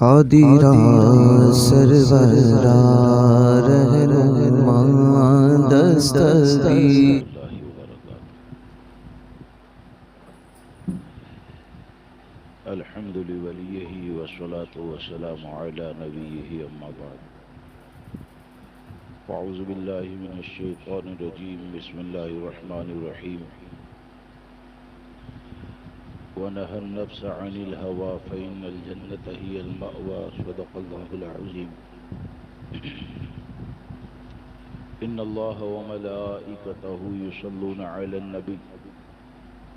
قادرا سرورا رہنما دستگیر الحمد لوليه والصلاة والسلام على نبيه أما بعد فأعوذ بالله من الشيطان الرجيم بسم الله الرحمن الرحيم ونهى النفس عن الهوى فإن الجنة هي المأوى صدق الله العظيم إن الله وملائكته يصلون على النبي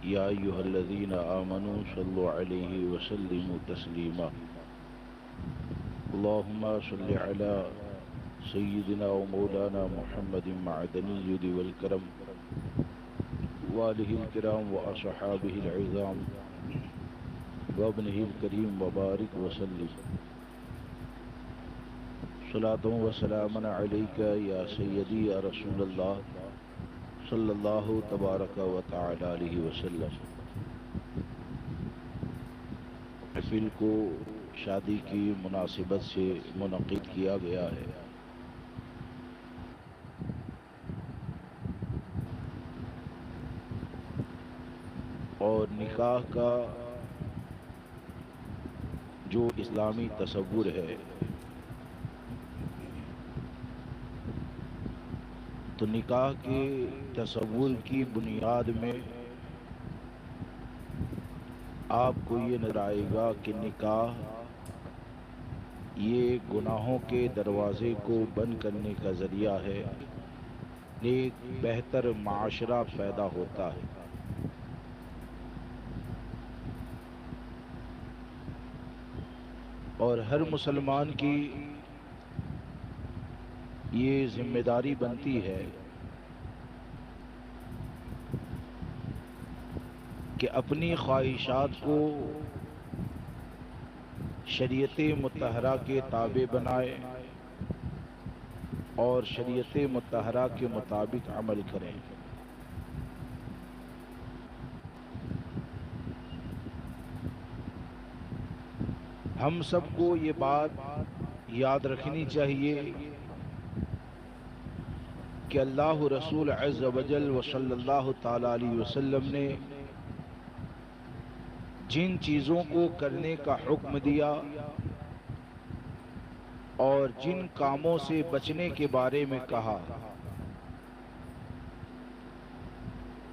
يا أيها الذين آمنوا صلوا عليه وسلموا تسليما اللهم صل على سيدنا ومولانا محمد معدن الجود والكرم وآله الكرام وأصحابه العظام وابنه الكريم وبارك وسلم صلاة وسلام عليك يا سيدي يا رسول الله صلی اللہ تبارک و تعالی علیہ وسلم۔ محفل کو شادی کی مناسبت سے منعقد کیا گیا ہے۔ اور نکاح کا جو اسلامی تصور ہے تو نکاح کے تصور کی بنیاد میں آپ کو یہ نظر آئے گا کہ نکاح یہ گناہوں کے دروازے کو بند کرنے کا ذریعہ ہے، ایک بہتر معاشرہ پیدا ہوتا ہے۔ اور ہر مسلمان کی یہ ذمہ داری بنتی ہے کہ اپنی خواہشات کو شریعت مطہرہ کے تابع بنائے اور شریعت مطہرہ کے مطابق عمل کریں۔ ہم سب کو یہ بات یاد رکھنی چاہیے کہ اللہ رسول عز و جل و صلی اللہ تعالی علیہ وسلم نے جن چیزوں کو کرنے کا حکم دیا اور جن کاموں سے بچنے کے بارے میں کہا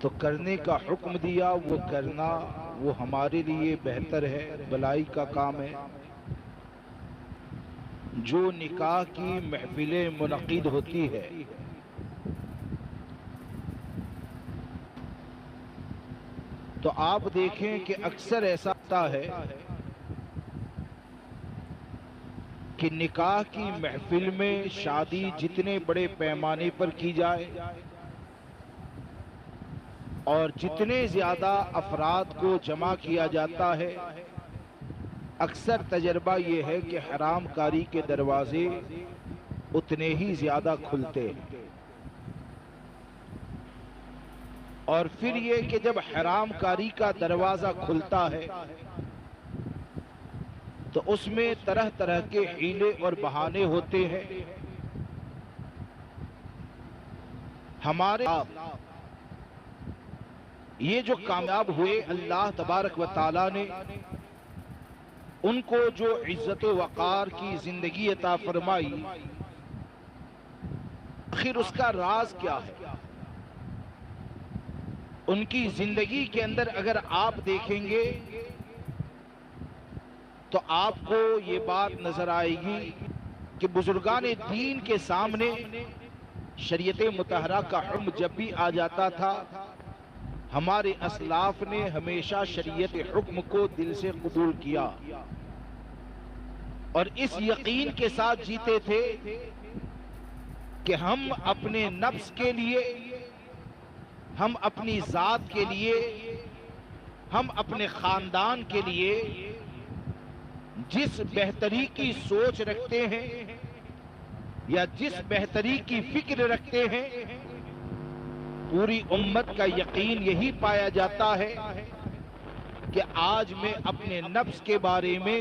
تو کرنے کا حکم دیا وہ کرنا وہ ہمارے لیے بہتر ہے، بھلائی کا کام ہے۔ جو نکاح کی محفلیں منعقد ہوتی ہے تو آپ دیکھیں کہ اکثر ایسا ہوتا ہے کہ نکاح کی محفل میں شادی جتنے بڑے پیمانے پر کی جائے اور جتنے زیادہ افراد کو جمع کیا جاتا ہے، اکثر تجربہ یہ ہے کہ حرام کاری کے دروازے اتنے ہی زیادہ کھلتے ہیں۔ اور پھر یہ کہ جب حرام کاری کا دروازہ کھلتا ہے تو اس میں طرح طرح کے حیلے اور بہانے ہوتے ہیں۔ ہمارے یہ جو کامیاب ہوئے اللہ تبارک و تعالی نے ان کو جو عزت و وقار کی زندگی عطا فرمائی، آخر اس کا راز کیا ہے؟ ان کی زندگی کے اندر اگر آپ دیکھیں گے تو آپ کو یہ بات نظر آئے گی کہ بزرگان دین کے سامنے شریعت مطہرہ کا حکم جب بھی آ جاتا تھا، ہمارے اسلاف نے ہمیشہ شریعت حکم کو دل سے قبول کیا اور اس یقین کے ساتھ جیتے تھے کہ ہم اپنے نفس کے لیے، ہم اپنی ذات کے لیے، ہم اپنے خاندان کے لیے جس بہتری کی سوچ رکھتے ہیں یا جس بہتری کی فکر رکھتے ہیں، پوری امت کا یقین یہی پایا جاتا ہے کہ آج میں اپنے نفس کے بارے میں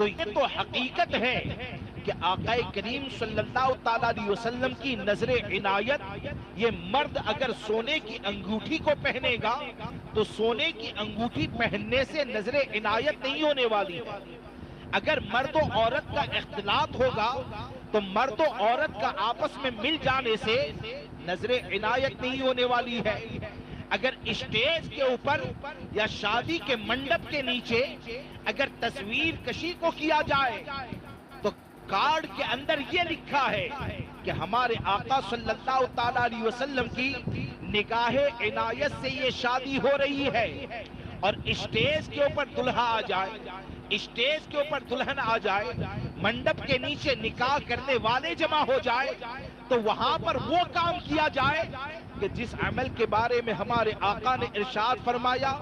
تو یہ تو حقیقت ہے کہ آقا کریم صلی اللہ تعالیٰ علیہ وسلم کی نظر عنایت، یہ مرد اگر سونے کی انگوٹھی کو پہنے گا تو سونے کی انگوٹھی پہننے سے نظر عنایت نہیں ہونے والی ہے۔ اگر مرد و عورت کا اختلاط ہوگا تو مرد و عورت کا آپس میں مل جانے سے نظر عنایت نہیں ہونے والی ہے۔ اگر اسٹیج کے اوپر یا شادی کے منڈپ کے نیچے اگر تصویر کشی کو کیا جائے تو کارڈ کے اندر یہ لکھا ہے کہ ہمارے آقا صلی اللہ تعالیٰ علیہ وسلم کی نگاہ عنایت سے یہ شادی ہو رہی ہے، اور اسٹیج کے اوپر دلہا آ جائے، اسٹیج کے اوپر دلہن آ جائے، منڈپ کے نیچے نکاح کرنے والے جمع ہو جائے، تو وہاں پر وہ کام کیا جائے کہ جس عمل کے بارے میں ہمارے آقا نے ارشاد فرمایا،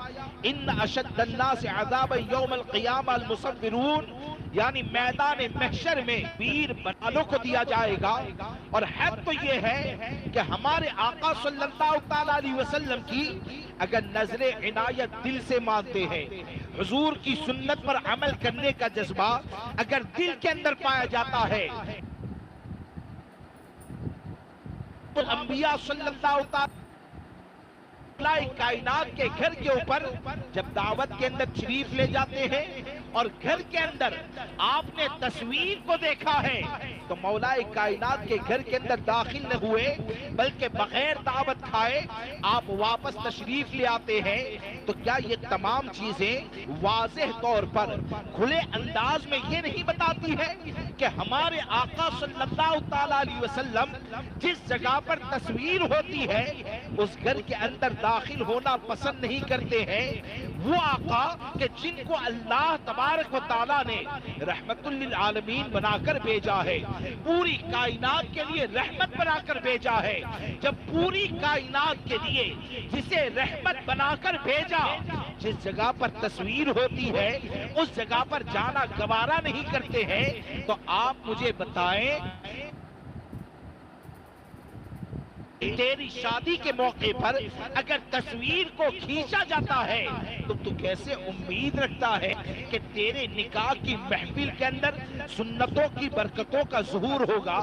ان اشد الناس عذابا یوم القیامہ المصورون، یعنی میدان محشر میں ویر والوں کو دیا جائے گا۔ اور حد تو یہ ہے کہ ہمارے آقا صلی اللہ تعالیٰ علیہ وسلم کی اگر نظر عنایت دل سے مانتے ہیں، حضور کی سنت پر عمل کرنے کا جذبہ اگر دل کے اندر پایا جاتا ہے، تو انبیاء صلی اللہ تعالیٰ کائنات کے گھر کے اوپر جب دعوت کے اندر شریف لے جاتے ہیں اور گھر کے اندر آپ نے تصویر کو دیکھا ہے تو مولا کائنات کے گھر کے اندر داخل نہ ہوئے بلکہ بغیر دعوت کھائے آپ واپس تشریف لے آتے ہیں۔ تو کیا یہ تمام چیزیں واضح طور پر کھلے انداز میں یہ نہیں بتاتی ہے کہ ہمارے آقا صلی اللہ تعالیٰ علیہ وسلم جس جگہ پر تصویر ہوتی ہے اس گھر کے اندر داخل ہونا پسند نہیں کرتے ہیں؟ وہ آقا کہ جن کو اللہ تبارک و تعالیٰ نے رحمت للعالمین بنا کر بھیجا ہے، پوری کائنات کے لیے رحمت بنا کر بھیجا ہے، جب پوری کائنات کے لیے جسے رحمت بنا کر بھیجا، جس جگہ پر تصویر ہوتی ہے اس جگہ پر جانا گوارا نہیں کرتے ہیں، تو آپ مجھے بتائیں تیری شادی کے موقع پر اگر تصویر کو کھینچا جاتا ہے تو تو کیسے امید رکھتا ہے کہ تیرے نکاح کی محفل کے اندر سنتوں کی برکتوں کا ظہور ہوگا؟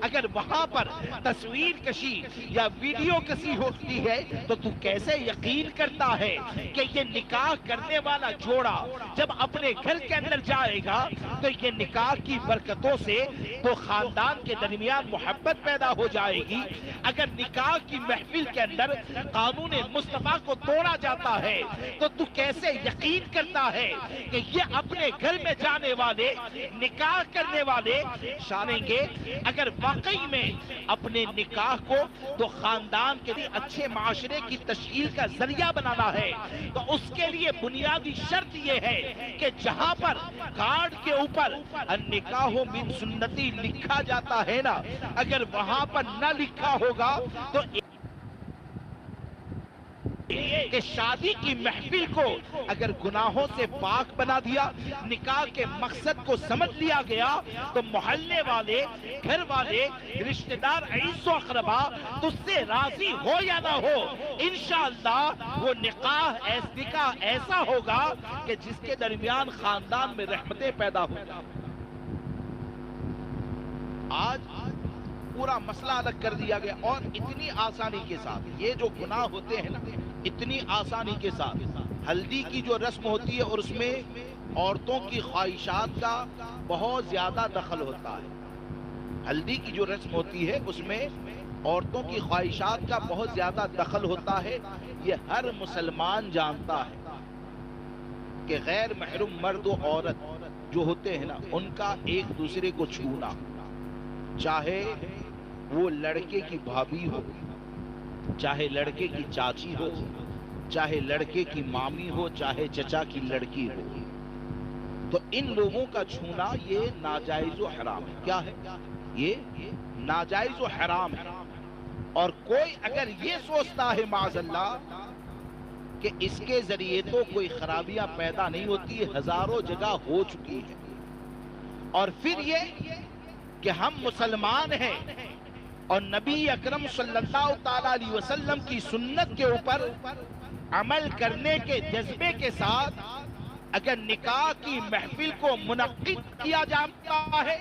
اگر وہاں پر تصویر کشی یا ویڈیو کشی ہوتی ہے تو تو کیسے یقین کرتا ہے کہ یہ نکاح کرنے والا جوڑا جب اپنے گھر کے اندر جائے گا تو یہ نکاح کی برکتوں سے تو خاندان کے درمیان محبت پیدا ہو جائے گی؟ اگر نکاح کی محفل کے اندر قانون مصطفیٰ کو توڑا جاتا ہے تو تو کیسے یقین کرتا ہے کہ یہ اپنے گھر میں جانے والے نکاح کرنے والے جانیں گے؟ اگر واقعی میں اپنے نکاح کو تو خاندان کے لیے اچھے معاشرے کی تشکیل کا ذریعہ بنانا ہے تو اس کے لیے بنیادی شرط یہ ہے کہ جہاں پر کارڈ کے اوپر النکاح من سنتی لکھا جاتا ہے نا، اگر وہاں پر نہ لکھا ہوگا تو کہ شادی کی محفل کو اگر گناہوں سے پاک بنا دیا، نکاح کے مقصد کو سمجھ لیا گیا تو محلے والے، گھر والے، رشتہ دار، عزیز و اقربا تجھ سے راضی ہو یا نہ ہو، انشاءاللہ وہ نکاح ایسا ہوگا کہ جس کے درمیان خاندان میں رحمتیں پیدا ہوں۔ آج پورا مسئلہ الگ کر دیا گیا اور اتنی آسانی کے ساتھ یہ جو گناہ ہوتے ہیں نا، اتنی آسانی کے ساتھ ہلدی کی جو رسم ہوتی ہے اور اس میں عورتوں کی خواہشات کا بہت زیادہ دخل ہوتا ہے۔ ہلدی کی جو رسم ہوتی ہے اس میں عورتوں کی خواہشات کا بہت زیادہ دخل ہوتا ہے۔ یہ ہر مسلمان جانتا ہے کہ غیر محرم مرد و عورت جو ہوتے ہیں نا، ان کا ایک دوسرے کو چھونا، چاہے وہ لڑکے کی بھابھی ہو، چاہے لڑکے کی چاچی ہو، چاہے لڑکے کی مامی ہو، چاہے چچا کی لڑکی ہو، تو ان لوگوں کا چھونا یہ ناجائز و حرام ہے۔ کیا ہے؟ یہ ناجائز و حرام ہے۔ اور کوئی اگر یہ سوچتا ہے معاذ اللہ کہ اس کے ذریعے تو کوئی خرابیاں پیدا نہیں ہوتی، ہزاروں جگہ ہو چکی ہے، اور پھر یہ کہ ہم مسلمان ہیں اور نبی اکرم صلی اللہ تعالیٰ علیہ وسلم کی سنت کے اوپر عمل کرنے کے جذبے کے ساتھ اگر نکاح کی محفل کو منعقد کیا جاتا ہے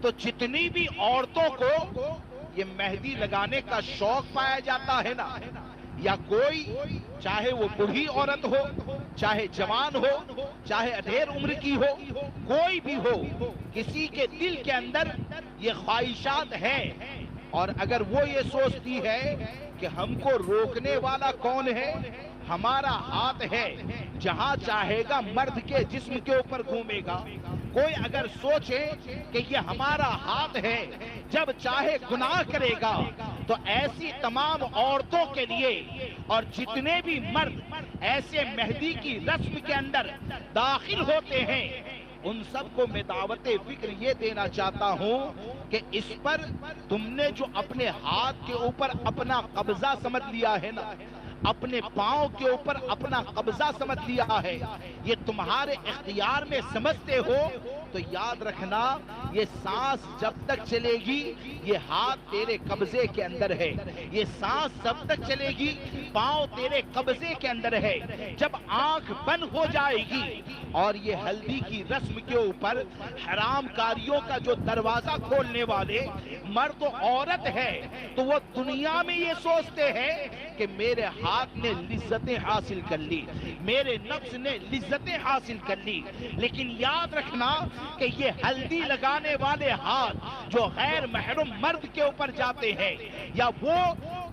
تو جتنی بھی عورتوں کو یہ مہندی لگانے کا شوق پایا جاتا ہے نا، یا کوئی چاہے وہ بوڑھی عورت ہو، چاہے جوان ہو، چاہے ادھیر عمر کی ہو، کوئی بھی ہو، کسی کے دل کے اندر یہ خواہشات ہیں، اور اگر وہ یہ سوچتی ہے کہ ہم کو روکنے والا کون ہے، ہمارا ہاتھ ہے، جہاں چاہے گا مرد کے جسم کے اوپر گھومے گا۔ کوئی اگر سوچے کہ یہ ہمارا ہاتھ ہے، جب چاہے گناہ کرے گا، تو ایسی تمام عورتوں کے لیے اور جتنے بھی مرد ایسے مہندی کی رسم کے اندر داخل ہوتے ہیں، ان سب کو میں دعوت فکر یہ دینا چاہتا ہوں کہ اس پر تم نے جو اپنے ہاتھ کے اوپر اپنا قبضہ سمجھ لیا ہے نا، اپنے پاؤں کے اوپر اپنا قبضہ سمجھ لیا ہے، یہ تمہارے اختیار میں سمجھتے ہو، تو یاد رکھنا یہ سانس جب تک چلے گی یہ ہاتھ تیرے قبضے کے اندر ہے، یہ سانس جب تک چلے گی پاؤں تیرے قبضے کے اندر ہے۔ جب آنکھ بند ہو جائے گی اور یہ ہلدی کی رسم کے اوپر حرام کاریوں کا جو دروازہ کھولنے والے مرد و عورت ہے، تو وہ دنیا میں یہ سوچتے ہیں کہ میرے ہاتھ نے لذتیں حاصل کر لی، میرے نفس نے لذتیں حاصل کر لی، لیکن یاد رکھنا کہ یہ ہلدی لگانے والے ہاتھ جو غیر محرم مرد کے اوپر جاتے ہیں، یا وہ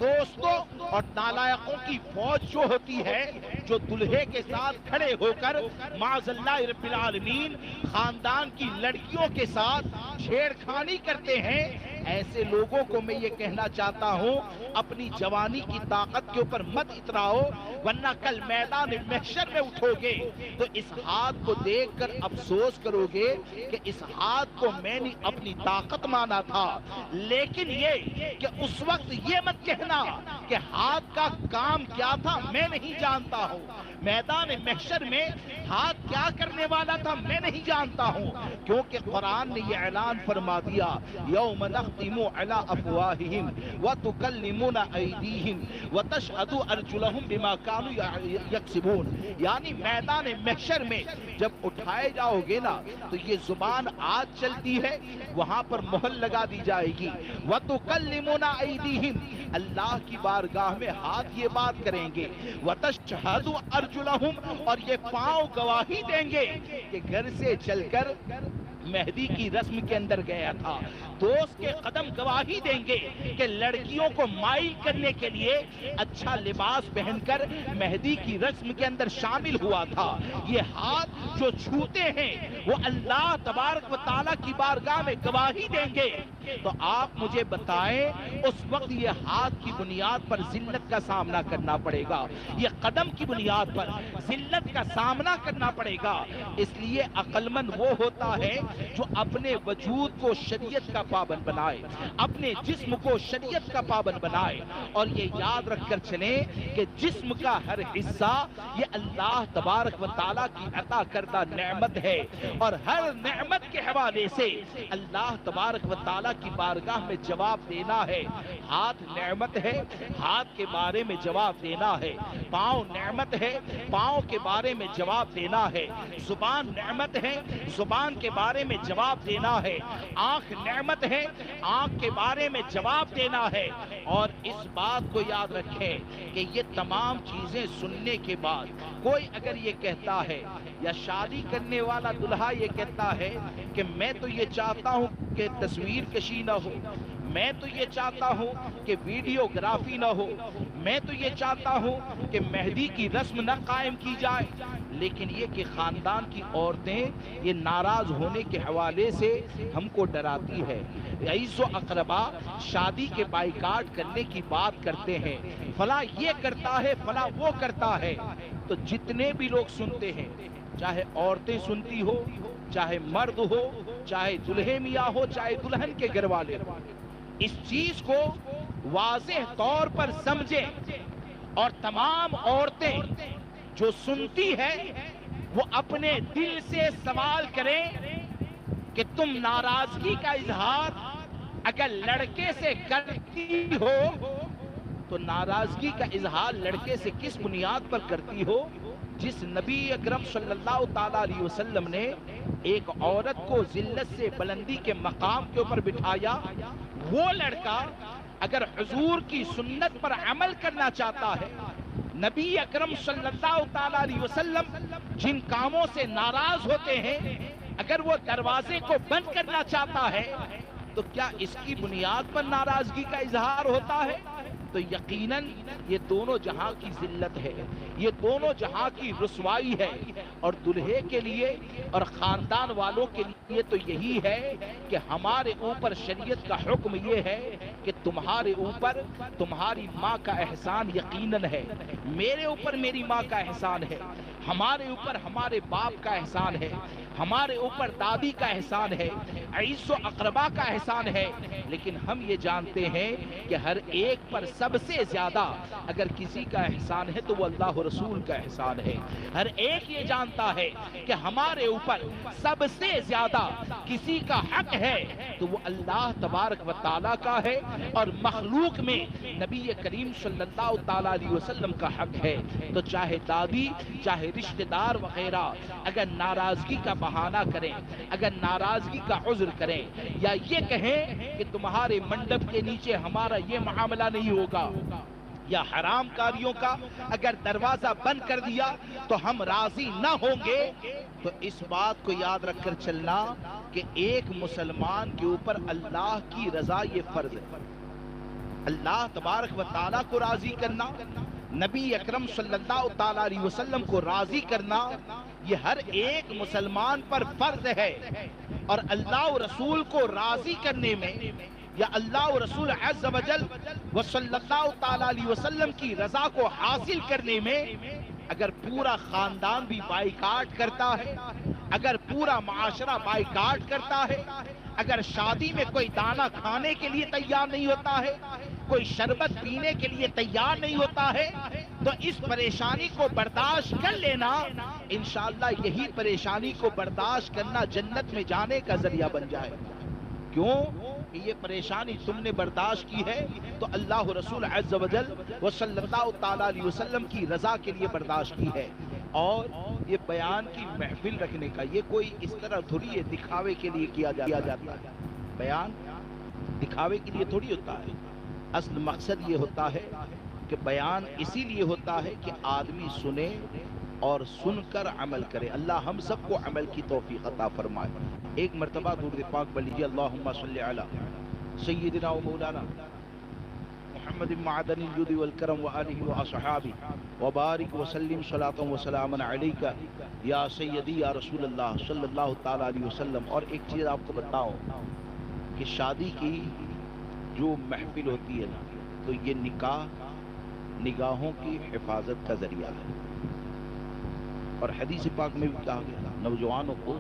دوستوں اور نالائقوں کی فوج جو ہوتی ہے جو دلہے کے ساتھ کھڑے ہو کر معاذ اللہ رب العالمین خاندان کی لڑکیوں کے ساتھ چھیڑخانی کرتے ہیں، ایسے لوگوں کو میں یہ کہنا چاہتا ہوں اپنی جوانی کی طاقت کے اوپر مت اتراؤ، ورنہ کل میدان محشر میں اٹھو گے تو اس ہاتھ کو دیکھ کر افسوس کرو گے کہ اس ہاتھ کو میں نے اپنی طاقت مانا تھا، لیکن یہ کہ اس وقت یہ مت کہنا کہ ہاتھ کا کام کیا تھا میں نہیں جانتا ہوں، میدان محشر میں ہاتھ کیا کرنے والا تھا میں نہیں جانتا ہوں، کیونکہ قرآن نے یہ اعلان فرما دیا یوم نختم علی افواہہم وتکلمنا ایدیہم وتشہد ارجلہم بما کانوا یکسبون، یعنی میدان محشر میں جب اٹھائے جاؤ گے نا تو یہ زبان آج چلتی ہے وہاں پر مہر لگا دی جائے گی، وتکلمنا ایدیہم اللہ کی بارگاہ میں ہاتھ یہ بات کریں گے، وتشہد ارجلہم اور یہ پاؤں گواہی دیں گے کہ گھر سے چل کر مہندی کی رسم کے اندر گیا تھا، دوست کے قدم گواہی دیں گے کہ لڑکیوں کو مائل کرنے کے لیے اچھا لباس پہن کر مہندی کی رسم کے اندر شامل ہوا تھا، یہ ہاتھ جو چھوتے ہیں وہ اللہ تبارک و تعالیٰ کی بارگاہ میں گواہی دیں گے، تو آپ مجھے بتائیں اس وقت یہ ہاتھ کی بنیاد پر ذلت کا سامنا کرنا پڑے گا، یہ قدم کی بنیاد پر ذلت کا سامنا کرنا پڑے گا، اس لیے عقل مند وہ ہوتا ہے جو اپنے وجود کو شریعت کا پابند بنائے، اپنے جسم کو شریعت کا پابند بنائے، اور یہ یاد رکھ کر چلیں کہ جسم کا ہر حصہ یہ اللہ تبارک و تعالیٰ کی عطا کردہ نعمت ہے، اور ہر نعمت کے حوالے سے اللہ تبارک و تعالیٰ کی بارگاہ میں جواب دینا ہے، ہاتھ نعمت ہے، ہاتھ کے بارے میں جواب دینا ہے، پاؤں نعمت ہے، پاؤں کے بارے میں جواب دینا ہے، زبان نعمت ہے، زبان کے بارے میں جواب دینا ہے، آنکھ نعمت ہے، آنکھ کے بارے میں جواب دینا ہے، اور اس بات کو یاد رکھیں کہ یہ تمام چیزیں سننے کے بعد کوئی اگر یہ کہتا ہے یا شادی کرنے والا دلہا یہ کہتا ہے کہ میں تو یہ چاہتا ہوں کہ تصویر کشی نہ ہو، میں تو یہ چاہتا ہوں کہ ویڈیوگرافی نہ ہو، میں تو یہ چاہتا ہوں کہ مہندی کی رسم نہ قائم کی جائے، لیکن یہ کہ خاندان کی عورتیں یہ ناراض ہونے کے حوالے سے ہم کو ڈراتی ہے، عیز و اقربا شادی کے بائیکاٹ کرنے کی بات کرتے ہیں، فلاں یہ کرتا ہے فلاں وہ کرتا ہے، تو جتنے بھی لوگ سنتے ہیں، چاہے عورتیں سنتی ہو، چاہے مرد ہو، چاہے دلہے میاں ہو، چاہے دلہن کے گھر والے ہو، اس چیز کو واضح طور پر سمجھیں، اور تمام عورتیں جو سنتی ہے وہ اپنے دل سے سوال کریں کہ تم ناراضگی کا اظہار اگر لڑکے سے کرتی ہو تو ناراضگی کا اظہار لڑکے سے کس بنیاد پر کرتی ہو؟ جس نبی اکرم صلی اللہ تعالی علیہ وسلم نے ایک عورت کو ذلت سے بلندی کے مقام کے اوپر بٹھایا، وہ لڑکا اگر حضور کی سنت پر عمل کرنا چاہتا ہے، نبی اکرم صلی اللہ تعالی علیہ وسلم جن کاموں سے ناراض ہوتے ہیں اگر وہ دروازے کو بند کرنا چاہتا ہے، تو کیا اس کی بنیاد پر ناراضگی کا اظہار ہوتا ہے؟ تو یقیناً یہ دونوں جہاں کی ذلت ہے، یہ دونوں جہاں کی رسوائی ہے، اور دلہے کے لیے اور خاندان والوں کے لیے تو یہی ہے کہ ہمارے اوپر شریعت کا حکم یہ ہے کہ تمہارے اوپر تمہاری ماں کا احسان یقیناً ہے، میرے اوپر میری ماں کا احسان ہے، ہمارے اوپر ہمارے باپ کا احسان ہے، ہمارے اوپر دادی کا احسان ہے، عیس و اقربا کا احسان ہے، لیکن ہم یہ جانتے ہیں کہ ہر ایک پر سب سے زیادہ اگر کسی کا احسان ہے تو وہ اللہ رسول کا احسان ہے۔ ہر ایک یہ جانتا ہے کہ ہمارے اوپر سب سے زیادہ کسی کا حق ہے تو وہ اللہ تبارک و تعالیٰ کا ہے، اور مخلوق میں نبی کریم صلی اللہ تعالیٰ علیہ وسلم کا حق ہے۔ تو چاہے دادی، چاہے رشتہ دار وغیرہ اگر ناراضگی کا بہانہ کریں، اگر ناراضگی کا عذر کریں، یا یہ کہیں کہ تمہارے منڈپ کے نیچے ہمارا یہ معاملہ نہیں ہوگا، یا حرام کاریوں کا اگر دروازہ بند کر دیا تو ہم راضی نہ ہوں گے، تو اس بات کو یاد رکھ کر چلنا کہ ایک مسلمان کے اوپر اللہ کی رضا یہ فرض ہے۔ اللہ تبارک و تعالیٰ کو راضی کرنا، نبی اکرم صلی اللہ تعالیٰ علیہ وسلم کو راضی کرنا، یہ ہر ایک مسلمان پر فرض ہے، اور اللہ و رسول کو راضی کرنے میں یا اللہ و رسول عز و جل و صلی اللہ تعالیٰ علیہ وسلم کی رضا کو حاصل کرنے میں اگر پورا خاندان بھی بائیکاٹ کرتا ہے، اگر پورا معاشرہ بائیکاٹ کرتا ہے، اگر شادی میں کوئی دانہ کھانے کے لیے تیار نہیں ہوتا ہے، کوئی شربت پینے کے لیے تیار نہیں ہوتا ہے، تو اس پریشانی کو برداشت کر لینا، انشاءاللہ یہی پریشانی کو برداشت کرنا جنت میں جانے کا ذریعہ بن جائے۔ کیوں کہ یہ پریشانی تم نے برداشت کی ہے تو اللہ رسول عز و جل و صلی اللہ تعالیٰ علیہ وسلم کی رضا کے لیے برداشت کی ہے۔ اور یہ بیان کی محفل رکھنے کا یہ کوئی اس طرح تھوڑی ہے دکھاوے کے لیے کیا جاتا ہے، بیان دکھاوے کے لیے تھوڑی ہوتا ہے، اصل مقصد یہ ہوتا ہے کہ بیان اسی لیے ہوتا ہے کہ آدمی سنے اور سن کر عمل کرے۔ اللہ ہم سب کو عمل کی توفیق عطا فرمائے۔ ایک مرتبہ درود پاک پڑھ لیجیے، اللہم صلی علی سیدنا و مولانا محمد معدن الجود والکرم وآلہ واصحابہ وبارک وسلم صلاۃ وسلام علیک یا سیدی یا رسول اللہ صلی اللہ تعالیٰ علیہ وسلم۔ اور ایک چیز آپ کو بتاؤں کہ شادی کی جو محفل ہوتی ہے نا، تو یہ نکاح نگاہوں کی حفاظت کا ذریعہ ہے، اور حدیث پاک میں بھی کہا گیا نوجوانوں کو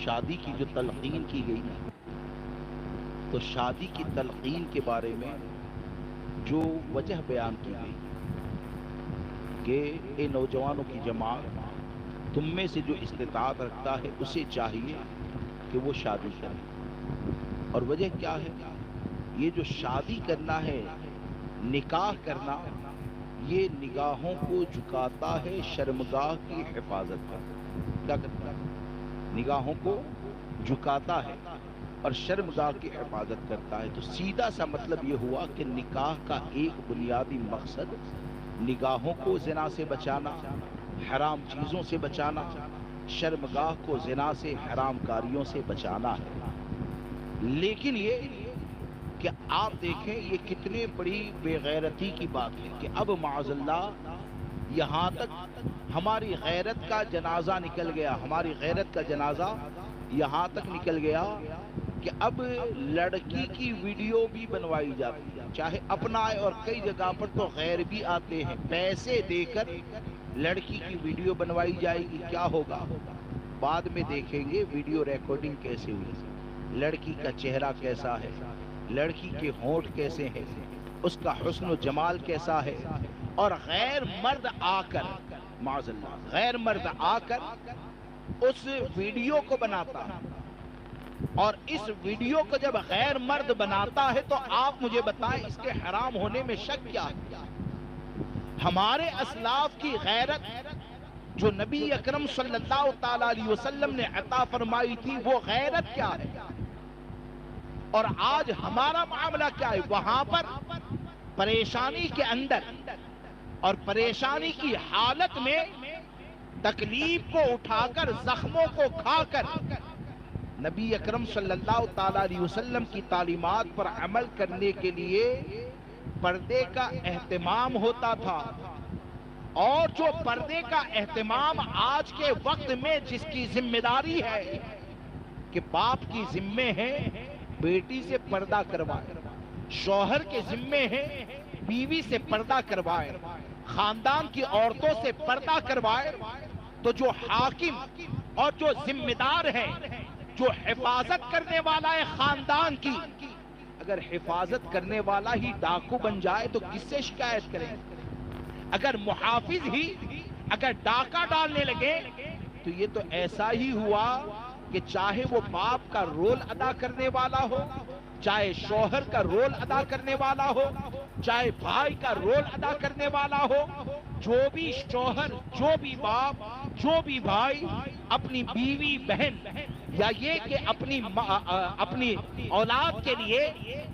شادی کی جو تلقین کی گئی نا، تو شادی کی تلقین کے بارے میں جو وجہ بیان کی گئی کہ اے نوجوانوں کی جماعت، تم میں سے جو استطاعت رکھتا ہے اسے چاہیے کہ وہ شادی کرے۔ اور وجہ کیا ہے؟ یہ جو شادی کرنا ہے، نکاح کرنا، یہ نگاہوں کو جھکاتا ہے شرمگاہ کی حفاظت پر۔ کیا کرتا ہے؟ نگاہوں کو جھکاتا ہے اور شرمگاہ کی حفاظت کرتا ہے۔ تو سیدھا سا مطلب یہ ہوا کہ نکاح کا ایک بنیادی مقصد نگاہوں کو زنا سے بچانا، حرام چیزوں سے بچانا، شرمگاہ کو زنا سے، حرام کاریوں سے بچانا ہے۔ لیکن یہ کہ آپ دیکھیں یہ کتنے بڑی بے غیرتی کی بات ہے کہ اب معاذ اللہ یہاں تک ہماری غیرت کا جنازہ نکل گیا، ہماری غیرت کا جنازہ یہاں تک نکل گیا کہ اب لڑکی کی ویڈیو بھی بنوائی جاتی ہے، چاہے اپنا آئے، اور کئی جگہ پر تو غیر بھی آتے ہیں، پیسے دے کر لڑکی کی ویڈیو بنوائی جائے گی۔ کیا ہوگا؟ بعد میں دیکھیں گے ویڈیو ریکارڈنگ کیسے ہوئی، لڑکی کا چہرہ کیسا ہے، لڑکی کے ہونٹ کیسے ہیں، اس کا حسن و جمال کیسا ہے، اور غیر مرد آ کر، معاذ اللہ غیر مرد آ کر اس ویڈیو کو بناتا ہے۔ اور اس ویڈیو کو جب غیر مرد بناتا ہے تو آپ مجھے بتائیں اس کے حرام ہونے میں شک کیا ہے؟ ہمارے اسلاف کی غیرت جو نبی اکرم صلی اللہ تعالی علیہ وسلم نے عطا فرمائی تھی وہ غیرت کیا ہے، اور آج ہمارا معاملہ کیا ہے؟ وہاں پر پریشانی کے اندر اور پریشانی کی حالت میں تکلیف کو اٹھا کر، زخموں کو کھا کر نبی اکرم صلی اللہ تعالی علیہ وسلم کی تعلیمات پر عمل کرنے کے لیے پردے کا اہتمام ہوتا تھا۔ اور جو پردے کا اہتمام آج کے وقت میں جس کی ذمہ داری ہے کہ باپ کی ذمہ ہے بیٹی سے پردہ کروائے، شوہر کے ذمہ ہے بیوی سے پردہ کروائے، خاندان کی عورتوں سے پردہ کروائے، تو جو حاکم اور جو ذمہ دار ہے، جو حفاظت کرنے والا ہے خاندان کی، اگر حفاظت کرنے والا ہی ڈاکو بن جائے تو کس سے شکایت کریں؟ اگر محافظ ہی اگر ڈاکہ ڈالنے لگے تو یہ تو ایسا ہی ہوا کہ چاہے وہ باپ کا رول ادا کرنے والا ہو، چاہے شوہر کا رول ادا کرنے والا ہو، چاہے بھائی کا رول ادا کرنے والا ہو، جو بھی شوہر، جو بھی باپ، جو بھی بھائی اپنی بیوی بہن یا یہ کہ اپنی اولاد کے لیے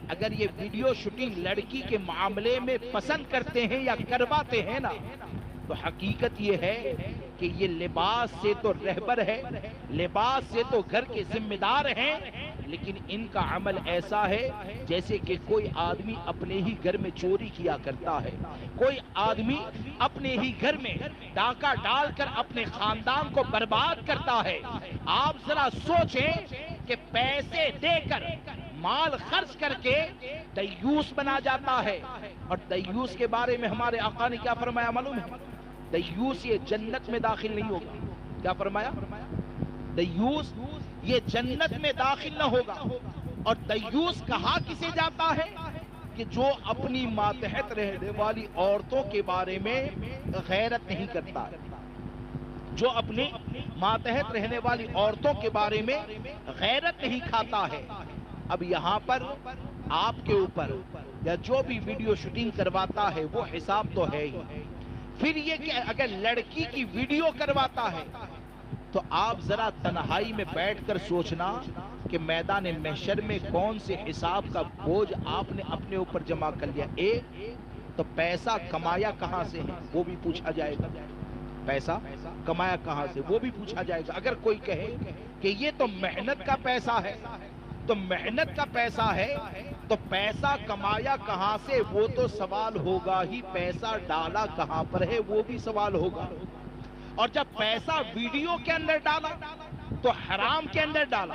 اگر یہ ویڈیو شوٹنگ لڑکی کے معاملے میں پسند کرتے ہیں یا کرواتے ہیں نا، تو حقیقت یہ ہے کہ یہ لباس سے تو رہبر ہے، لباس سے تو گھر کے ذمہ دار ہیں، لیکن ان کا عمل ایسا ہے جیسے کہ کوئی آدمی اپنے ہی گھر میں چوری کیا کرتا ہے، کوئی آدمی اپنے ہی گھر میں ڈاکہ ڈال کر اپنے خاندان کو برباد کرتا ہے۔ آپ ذرا سوچیں کہ پیسے دے کر، مال خرچ کر کے دیوس بنا جاتا ہے، اور دیوس کے بارے میں ہمارے آقا نے کیا فرمایا معلوم ہے؟ دیوس یہ جنت میں داخل نہیں ہوگا۔ کیا فرمایا؟ دیوس یہ جنت میں داخل نہ ہوگا۔ اور دیوس کہا کسے جاتا ہے؟ کہ جو اپنی ماتحت رہنے والی عورتوں کے بارے میں غیرت نہیں کرتا، جو اپنی ماتحت رہنے والی عورتوں کے بارے میں غیرت نہیں کھاتا ہے۔ اب یہاں پر آپ کے اوپر یا جو بھی ویڈیو شوٹنگ کرواتا ہے وہ حساب تو ہے ہی، پھر یہ کہ اگر لڑکی کی ویڈیو کرواتا ہے تو آپ ذرا تنہائی میں بیٹھ کر سوچنا کہ میدان محشر میں کون سے حساب کا بوجھ آپ نے اپنے اوپر جمع کر لیا۔ ایک تو پیسہ کمایا کہاں سے ہے وہ بھی پوچھا جائے گا، پیسہ کمایا کہاں سے وہ بھی پوچھا جائے گا۔ اگر کوئی کہے کہ یہ تو محنت کا پیسہ ہے، تو محنت کا پیسہ ہے تو پیسہ کمایا کہاں سے وہ تو سوال ہوگا ہی، پیسہ ڈالا کہاں پر ہے وہ بھی سوال ہوگا۔ اور جب پیسہ ویڈیو کے اندر ڈالا تو حرام کے اندر ڈالا،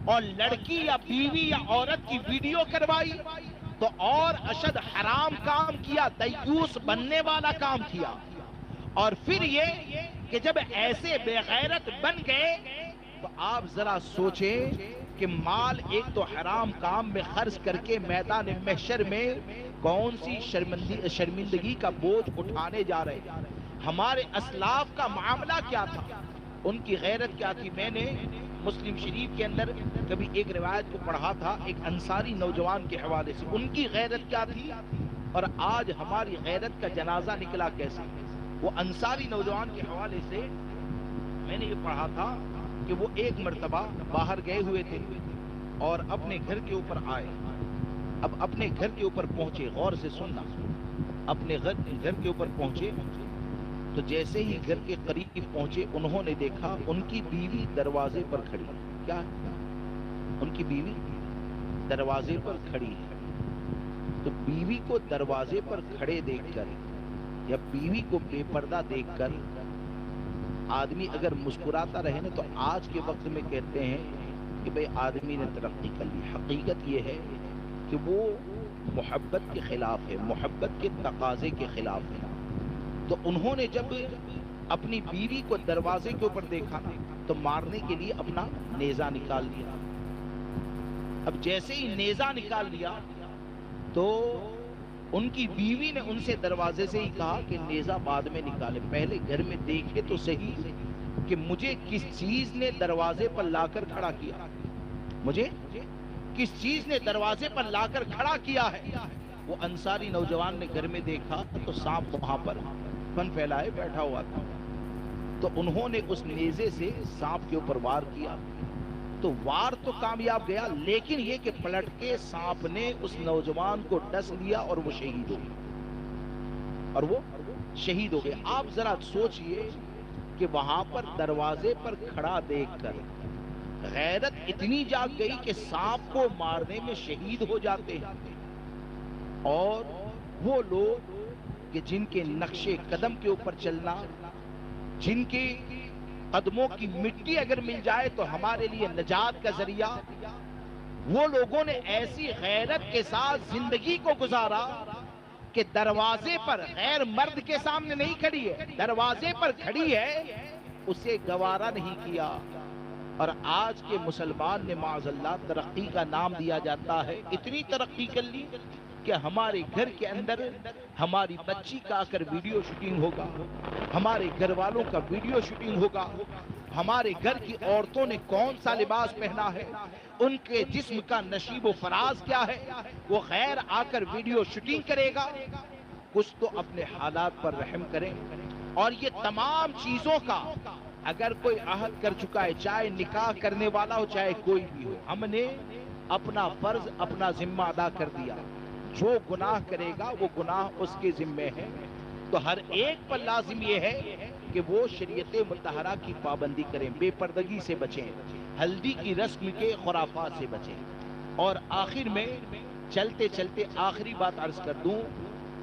اور لڑکی یا بیوی یا عورت کی ویڈیو کروائی تو اور اشد حرام کام کیا، دیوس بننے والا کام کیا۔ اور پھر یہ کہ جب ایسے بے غیرت بن گئے تو آپ ذرا سوچیں کہ مال ایک تو حرام کام میں خرچ کر کے میدان محشر میں کون سی شرمندگی کا بوجھ اٹھانے جا رہے ہیں۔ ہمارے اسلاف کا معاملہ کیا تھا، ان کی غیرت کیا تھی؟ میں نے مسلم شریف کے اندر کبھی ایک روایت کو پڑھا تھا ایک انصاری نوجوان کے حوالے سے، ان کی غیرت کیا تھی اور آج ہماری غیرت کا جنازہ نکلا کیسے۔ وہ انصاری نوجوان کے حوالے سے میں نے یہ پڑھا تھا کہ وہ ایک مرتبہ باہر گئے ہوئے تھے اور اپنے گھر کے اوپر آئے۔ اب اپنے گھر کے اوپر پہنچے، غور سے سننا، اپنے گھر کے اوپر پہنچے تو جیسے ہی گھر کے قریب پہنچے انہوں نے دیکھا ان کی بیوی دروازے پر کھڑی۔ کیا ہے؟ ان کی بیوی دروازے پر کھڑی ہے۔ تو بیوی کو دروازے پر کھڑے دیکھ کر یا بیوی کو بے پردہ دیکھ کر آدمی اگر مسکراتا رہے نا تو آج کے وقت میں کہتے ہیں کہ بھئی آدمی نے ترقی کر لی۔ حقیقت یہ ہے کہ وہ محبت کے خلاف ہے، محبت کے تقاضے کے خلاف ہے۔ تو انہوں نے جب اپنی بیوی کو دروازے کے اوپر دیکھا تو مارنے کے لیے اپنا نیزہ نکال لیا۔ اب جیسے ہی نیزہ نکال لیا تو ان کی بیوی نے ان سے دروازے سے ہی کہا کہ نیزہ بعد میں نکالے، پہلے گھر میں دیکھے تو صحیح کہ مجھے کس چیز نے دروازے پر لا کر کھڑا کیا، مجھے کس چیز نے دروازے پر لا کر کھڑا کیا ہے۔ وہ انصاری نوجوان نے گھر میں دیکھا تو سانپ وہاں پر پن پھیلائے بیٹھا ہوا تھا۔ تو انہوں نے اس نیزے سے سانپ کے اوپر وار کیا، تو وار تو کامیاب گیا، لیکن یہ کہ پلٹ کے سانپ نے اس نوجوان کو ڈس لیا اور وہ شہید ہو گیا، اور وہ شہید ہو گیا۔ آپ ذرا سوچئے کہ وہاں پر دروازے پر کھڑا دیکھ کر غیرت اتنی جاگ گئی کہ سانپ کو مارنے میں شہید ہو جاتے ہیں، اور وہ لوگ کہ جن کے نقش قدم کے اوپر چلنا، جن کی قدموں کی مٹی اگر مل جائے تو ہمارے لیے نجات کا ذریعہ، وہ لوگوں نے ایسی غیرت کے ساتھ زندگی کو گزارا کہ دروازے پر غیر مرد کے سامنے نہیں کھڑی ہے، دروازے پر کھڑی ہے، اسے گوارا نہیں کیا۔ اور آج کے مسلمان نے معاذ اللہ ترقی کا نام دیا جاتا ہے، اتنی ترقی کر لی کہ ہمارے گھر کے اندر ہماری بچی کا آ کر ویڈیو شوٹنگ ہوگا، ہمارے گھر والوں کا ویڈیو شوٹنگ ہوگا، ہمارے گھر کی عورتوں نے کون سا لباس پہنا ہے، ان کے جسم کا نشیب و فراز کیا ہے، وہ غیر آ کر ویڈیو شوٹنگ کرے گا۔ کچھ تو اپنے حالات پر رحم کریں۔ اور یہ تمام چیزوں کا اگر کوئی عہد کر چکا ہے، چاہے نکاح کرنے والا ہو چاہے کوئی بھی ہو، ہم نے اپنا فرض اپنا ذمہ ادا کر دیا، جو گناہ کرے گا وہ گناہ اس کے ذمے ہے، تو ہر ایک پر لازم یہ ہے کہ وہ شریعت مطہرہ کی پابندی کریں، بے پردگی سے بچیں، ہلدی کی رسم کے خرافات سے بچیں۔ اور آخر میں چلتے چلتے آخری بات عرض کر دوں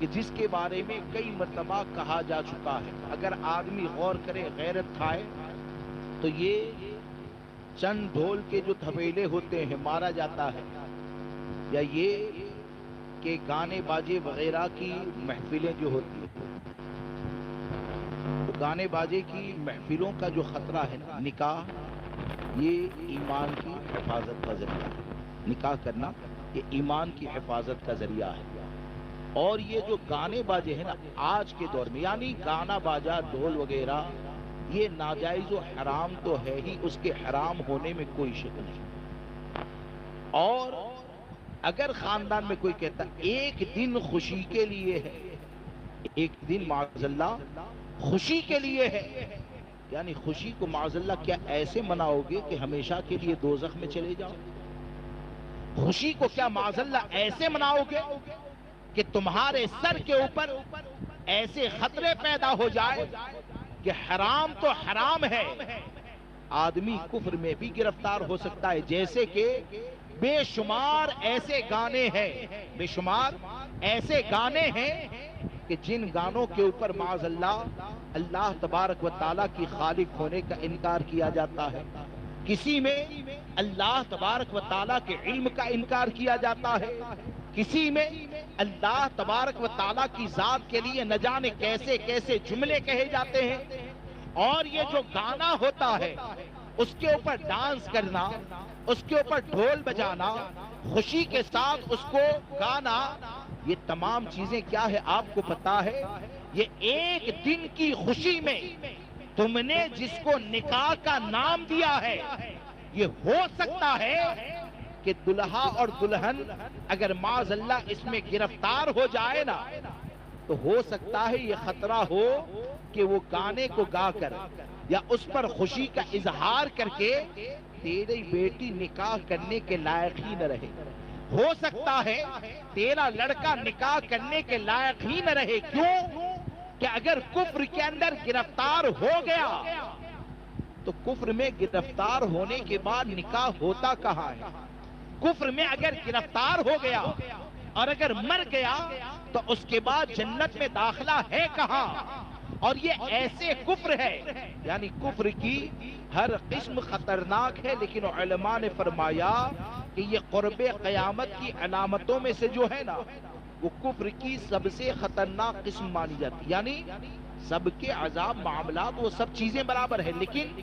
کہ جس کے بارے میں کئی مرتبہ کہا جا چکا ہے، اگر آدمی غور کرے غیرت کھائے تو یہ چند ڈھول کے جو تھپیلے ہوتے ہیں مارا جاتا ہے، یا یہ کہ گانے باجے وغیرہ کی محفلیں جو ہوتی ہیں، تو گانے باجے کی محفلوں کا جو خطرہ ہے نا، نکاح یہ ایمان کی حفاظت کا ذریعہ ہے، نکاح کرنا یہ ایمان کی حفاظت کا ذریعہ ہے۔ اور یہ جو گانے باجے ہیں نا آج کے دور میں، یعنی گانا باجا ڈھول وغیرہ، یہ ناجائز و حرام تو ہے ہی، اس کے حرام ہونے میں کوئی شک نہیں۔ اور اگر خاندان میں کوئی کہتا ایک دن خوشی کے لیے ہے، ایک دن معاذ اللہ خوشی کے لیے ہے، یعنی خوشی کو معاذ اللہ کیا ایسے مناؤ گے کہ ہمیشہ کے لیے دوزخ میں چلے جاؤ؟ خوشی کو کیا معاذ اللہ ایسے مناؤ گے کہ تمہارے سر کے اوپر ایسے خطرے پیدا ہو جائے کہ حرام تو حرام ہے، آدمی کفر میں بھی گرفتار ہو سکتا ہے؟ جیسے کہ بے شمار ایسے گانے ہیں، بے شمار ایسے گانے ہیں کہ جن گانوں کے اوپر معاذ اللہ تبارک و تعالیٰ کی خالق ہونے کا انکار کیا جاتا ہے، کسی میں اللہ تبارک و تعالیٰ کے علم کا انکار کیا جاتا ہے، کسی میں اللہ تبارک و تعالیٰ کی ذات کے لیے نہ جانے کیسے کیسے جملے کہے جاتے ہیں۔ اور یہ جو گانا ہوتا ہے اس کے اوپر ڈانس کرنا، اس کے اوپر ڈھول بجانا، خوشی کے ساتھ اس کو گانا، یہ تمام چیزیں کیا ہے آپ کو پتا ہے؟ یہ ایک دن کی خوشی میں تم نے جس کو نکاح کا نام دیا ہے، یہ ہو سکتا ہے کہ دلہا اور دلہن اگر معاذ اللہ اس میں گرفتار ہو جائے نا، تو ہو سکتا ہے یہ خطرہ ہو کہ وہ گانے کو گا کر یا اس پر خوشی کا اظہار کر کے تیری بیٹی نکاح کرنے کے لائق ہی نہ رہے، ہو سکتا ہے تیرا لڑکا نکاح کرنے کے لائق ہی نہ رہے۔ کیوں کہ اگر کفر کے اندر گرفتار ہو گیا تو کفر میں گرفتار ہونے کے بعد نکاح ہوتا کہاں ہے؟ کفر میں اگر گرفتار ہو گیا اور اگر مر گیا تو اس کے بعد جنت میں داخلہ ہے کہاں؟ اور یہ ایسے کفر ہے، یعنی کفر کی ہر قسم خطرناک ہے، لیکن علماء نے فرمایا کہ یہ قرب قیامت کی علامتوں میں سے جو ہے نا، وہ کفر کی سب سے خطرناک قسم مانی جاتی، یعنی سب کے عذاب معاملات وہ سب چیزیں برابر ہیں، لیکن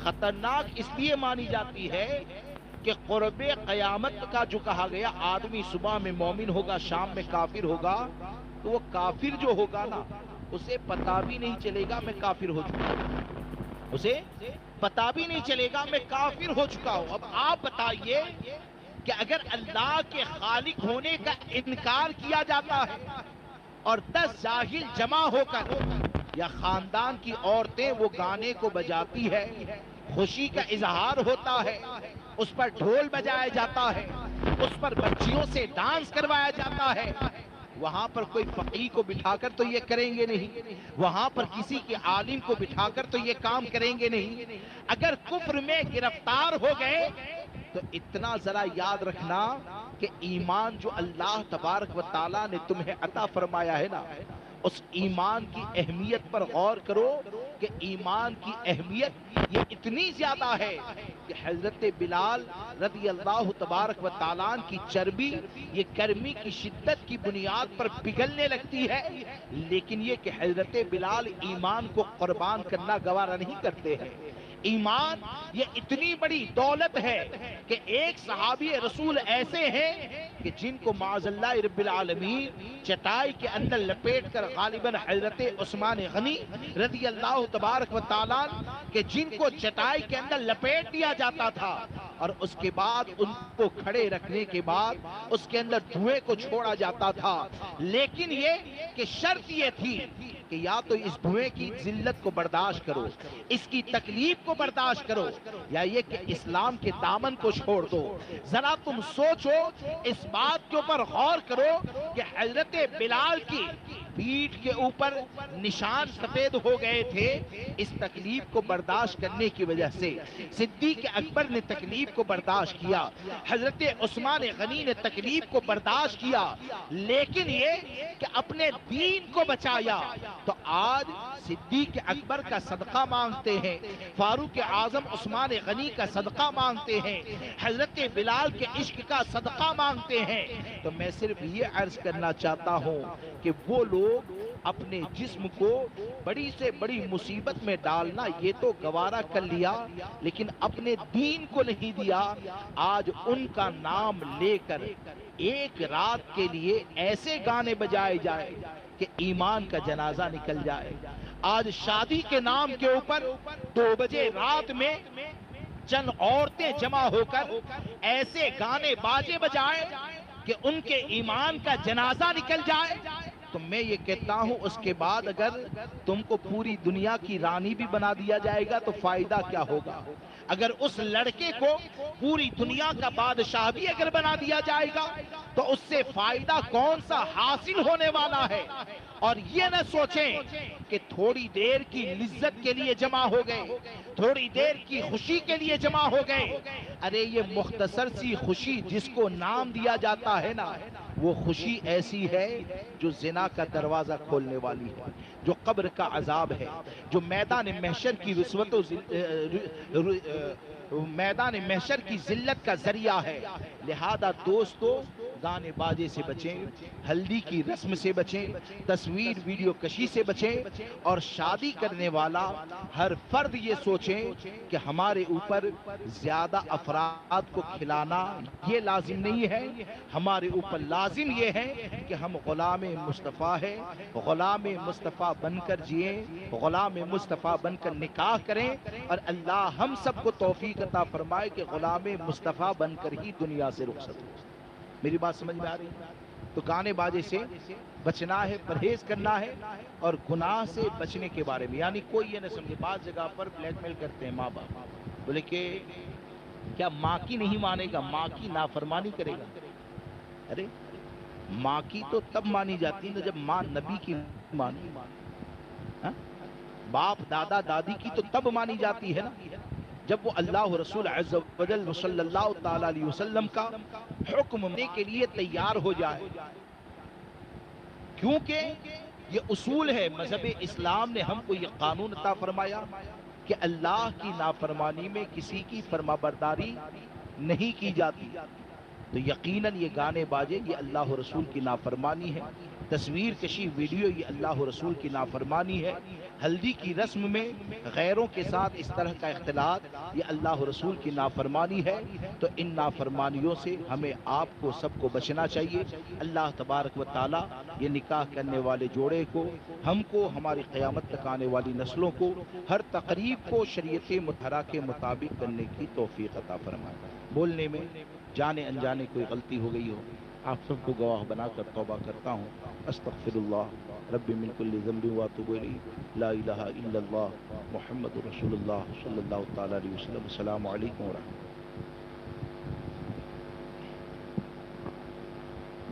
خطرناک اس لیے مانی جاتی ہے کہ قرب قیامت کا جو کہا گیا، آدمی صبح میں مومن ہوگا شام میں کافر ہوگا، تو وہ کافر جو ہوگا نا اسے پتا بھی نہیں چلے گا میں کافر ہو چکا ہوں، اسے پتا بھی نہیں چلے گا میں کافر ہو چکا ہوں۔ اب آپ بتائیے کہ اگر اللہ کے خالق ہونے کا انکار کیا جاتا ہے اور 10 جاہل جمع ہو کر یا خاندان کی عورتیں وہ گانے کو بجاتی ہے، خوشی کا اظہار ہوتا ہے، اس پر ڈھول بجایا جاتا ہے، اس پر بچیوں سے ڈانس کروایا جاتا ہے، وہاں پر کوئی فقیہ کو بٹھا کر تو یہ کریں گے نہیں، وہاں پر کسی کے عالم کو بٹھا کر تو یہ کام کریں گے نہیں۔ اگر کفر میں گرفتار ہو گئے تو اتنا ذرا یاد رکھنا کہ ایمان جو اللہ تبارک و تعالیٰ نے تمہیں عطا فرمایا ہے نا، اس ایمان کی اہمیت پر غور کرو کہ ایمان کی اہمیت یہ اتنی زیادہ ہے کہ حضرت بلال رضی اللہ تبارک و تعالیٰ کی چربی یہ گرمی کی شدت کی بنیاد پر پگھلنے لگتی ہے، لیکن یہ کہ حضرت بلال ایمان کو قربان کرنا گوارا نہیں کرتے ہیں۔ ایمان یہ اتنی بڑی دولت ہے کہ ایک صحابی رسول ایسے ہیں کہ جن کو معاذ اللہ رب العالمین چٹائی کے اندر لپیٹ کر غالباً حضرت عثمان غنی رضی اللہ تبارک و تعالیٰ کہ جن کو چٹائی کے اندر لپیٹ دیا جاتا تھا اور اس کے بعد ان کو کھڑے رکھنے کے بعد اس کے اندر دھوئیں کو چھوڑا جاتا تھا، لیکن یہ کہ شرط یہ تھی کہ یا تو اس دھوئیں کی ذلت کو برداشت کرو، اس کی تکلیف کو برداشت کرو، یا یہ کہ اسلام کے دامن کو چھوڑ دو۔ ذرا تم سوچو، اس بات کے اوپر غور کرو کہ حضرت بلال کی پیٹھ کے اوپر نشان سفید ہو گئے تھے اس تکلیف کو برداشت کرنے کی وجہ سے۔ صدیق اکبر نے تکلیف کو برداشت کیا، حضرت عثمان غنی نے تکلیف کو برداشت کیا، لیکن یہ کہ اپنے دین کو بچایا۔ تو آج صدیق اکبر کا صدقہ مانگتے ہیں، فاروق اعظم عثمان غنی کا صدقہ مانگتے ہیں، حضرت بلال کے عشق کا صدقہ مانگتے ہیں۔ تو میں صرف یہ عرض کرنا چاہتا ہوں کہ وہ لوگ اپنے جسم کو بڑی سے بڑی مصیبت میں ڈالنا یہ تو گوارا کر لیا، لیکن اپنے دین کو نہیں دیا۔ آج ان کا نام لے کر ایک رات کے لیے ایسے گانے بجائے جائے کہ ایمان کا جنازہ نکل جائے۔ آج شادی کے نام کے اوپر 2 بجے رات میں چند عورتیں جمع ہو کر ایسے گانے باجے بجائے کہ ان کے ایمان کا جنازہ نکل جائے۔ تو میں یہ کہتا ہوں اس کے بعد اگر تم کو پوری دنیا کی رانی بھی بنا دیا جائے گا تو فائدہ کیا ہوگا؟ اگر اس لڑکے کو پوری دنیا کا بادشاہ بھی اگر بنا دیا جائے گا تو اس سے فائدہ کون سا حاصل ہونے والا ہے؟ اور یہ نہ سوچیں کہ تھوڑی دیر کی لذت کے لیے جمع ہو گئے، تھوڑی دیر کی خوشی کے لیے جمع ہو گئے۔ ارے یہ مختصر سی خوشی جس کو نام دیا جاتا ہے نا، وہ خوشی ایسی ہے جو زنا کا دروازہ کھولنے والی ہے، جو قبر کا عذاب ہے، جو میدان محشر کی رسوت و میدان محشر کی ذلت کا ذریعہ ہے۔ لہذا دوستو گانے باجے سے بچیں، ہلدی کی رسم سے بچیں، تصویر ویڈیو کشی سے بچیں، اور شادی کرنے والا ہر فرد یہ سوچیں کہ ہمارے اوپر زیادہ افراد کو کھلانا یہ لازم نہیں ہے، ہمارے اوپر لازم یہ ہے کہ ہم غلام مصطفیٰ ہیں، غلام مصطفیٰ بن کر جئیں، غلام مصطفیٰ بن کر نکاح کریں، اور اللہ ہم سب کو توفیق عطا فرمائے کہ غلام مصطفیٰ بن کر ہی دنیا سے رخصت ہو۔ میری بات سمجھ میں آ رہی ہے؟ تو گانے باجے سے بچنا ہے، پرہیز کرنا ہے، اور گناہ سے بچنے کے بارے میں، یعنی کوئی یہ نہ سمجھے، بعض جگہ پر بلیک میل کرتے ہیں ماں باپ، بولے کہ کیا ماں کی نہیں مانے گا، ماں کی نافرمانی کرے گا؟ ارے ماں کی تو تب مانی جاتی ہے جب ماں نبی کی مانی، باپ دادا دادی کی تو تب مانی جاتی ہے نا جب وہ اللہ رسول عز و جل صلی اللہ تعالی علیہ وسلم کا حکم ماننے کے لیے تیار ہو جائے، کیونکہ یہ اصول ہے مذہب اسلام نے ہم کو یہ قانون عطا فرمایا کہ اللہ کی نافرمانی میں کسی کی فرمانبرداری نہیں کی جاتی۔ تو یقیناً یہ گانے باجے یہ اللہ رسول کی نافرمانی ہے، تصویر کشی ویڈیو یہ اللہ رسول کی نافرمانی ہے، ہلدی کی رسم میں غیروں کے ساتھ اس طرح کا اختلاط یہ اللہ رسول کی نافرمانی ہے۔ تو ان نافرمانیوں سے ہمیں آپ کو سب کو بچنا چاہیے۔ اللہ تبارک و تعالی یہ نکاح کرنے والے جوڑے کو، ہم کو، ہماری قیامت تک آنے والی نسلوں کو ہر تقریب کو شریعت مطہرہ کے مطابق کرنے کی توفیق عطا فرمائے۔ بولنے میں جانے انجانے کوئی غلطی ہو گئی ہو آپ سب کو گواہ بنا کر توبہ کرتا ہوں۔ استغفر اللہ رب من کل ذنب واتوب الیہ لا الہ الا اللہ محمد رسول اللہ صلی اللہ تعالی علیہ وسلم. السلام علیکم ورحمۃ اللہ.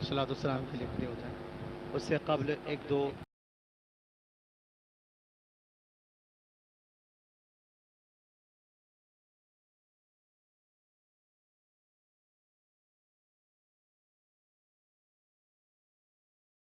صلاۃ السلام کے لیے کھڑے ہو جائیں. اس سے قبل ایک دو